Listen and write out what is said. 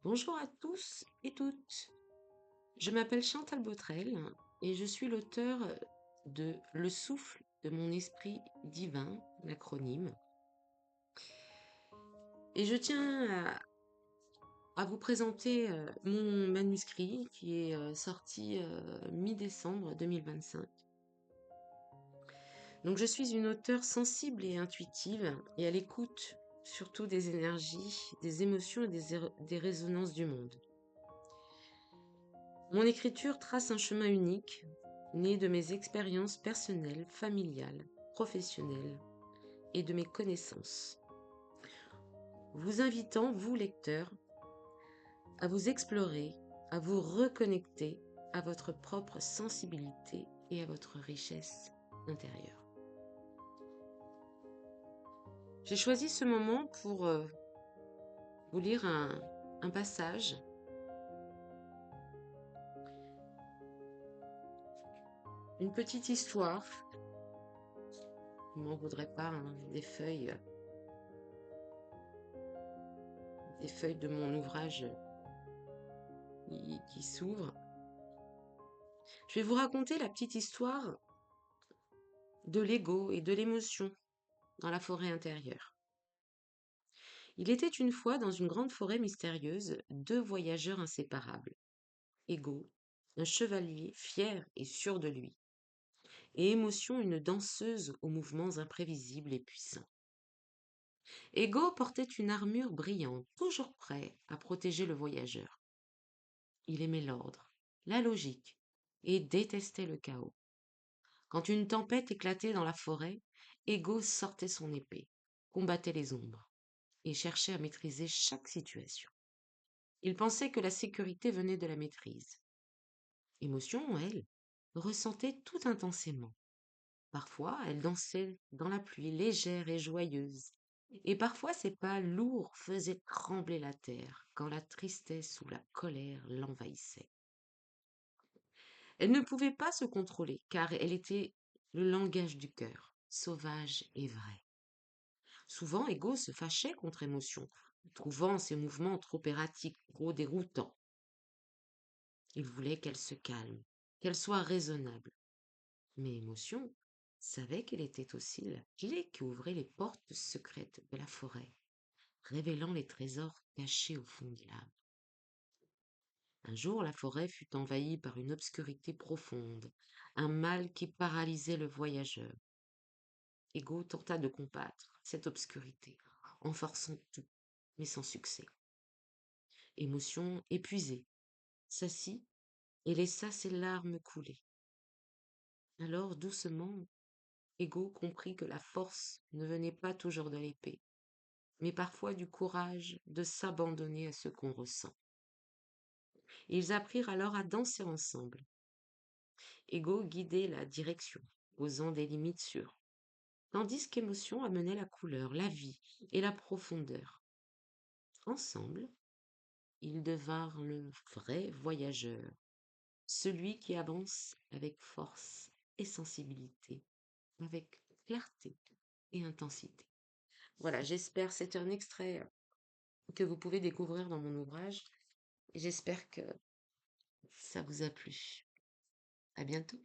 Bonjour à tous et toutes. Je m'appelle Chantal Botrel et je suis l'auteur de Le souffle de mon esprit divin, l'acronyme. Et je tiens à vous présenter mon manuscrit qui est sorti mi-décembre 2025. Donc je suis une auteure sensible et intuitive et à l'écoute surtout des énergies, des émotions et des résonances du monde. Mon écriture trace un chemin unique, né de mes expériences personnelles, familiales, professionnelles et de mes connaissances, vous invitant, vous lecteurs, à vous explorer, à vous reconnecter à votre propre sensibilité et à votre richesse intérieure. J'ai choisi ce moment pour vous lire un passage, une petite histoire. Je m'en voudrais pas, hein, des feuilles de mon ouvrage qui s'ouvrent. Je vais vous raconter la petite histoire de l'ego et de l'émotion dans la forêt intérieure. Il était une fois dans une grande forêt mystérieuse deux voyageurs inséparables. Ego, un chevalier fier et sûr de lui, et émotion, une danseuse aux mouvements imprévisibles et puissants. Ego portait une armure brillante, toujours prêt à protéger le voyageur. Il aimait l'ordre, la logique, et détestait le chaos. Quand une tempête éclatait dans la forêt, Ego sortait son épée, combattait les ombres et cherchait à maîtriser chaque situation. Il pensait que la sécurité venait de la maîtrise. Émotion, elle, ressentait tout intensément. Parfois, elle dansait dans la pluie, légère et joyeuse. Et parfois, ses pas lourds faisaient trembler la terre quand la tristesse ou la colère l'envahissait. Elle ne pouvait pas se contrôler, car elle était le langage du cœur, sauvage et vrai. Souvent, Ego se fâchait contre Émotion, trouvant ses mouvements trop erratiques, trop déroutants. Il voulait qu'elle se calme, qu'elle soit raisonnable. Mais Émotion savait qu'elle était aussi la clé qui ouvrait les portes secrètes de la forêt, révélant les trésors cachés au fond de l'âme. Un jour, la forêt fut envahie par une obscurité profonde, un mal qui paralysait le voyageur. Ego tenta de combattre cette obscurité, en forçant tout, mais sans succès. Émotion épuisée, s'assit et laissa ses larmes couler. Alors, doucement, Ego comprit que la force ne venait pas toujours de l'épée, mais parfois du courage de s'abandonner à ce qu'on ressent. Ils apprirent alors à danser ensemble. Ego guidait la direction, posant des limites sûres, tandis qu'Émotion amenait la couleur, la vie et la profondeur. Ensemble, ils devinrent le vrai voyageur, celui qui avance avec force et sensibilité, avec clarté et intensité. Voilà, j'espère, c'est un extrait que vous pouvez découvrir dans mon ouvrage et j'espère que ça vous a plu. À bientôt.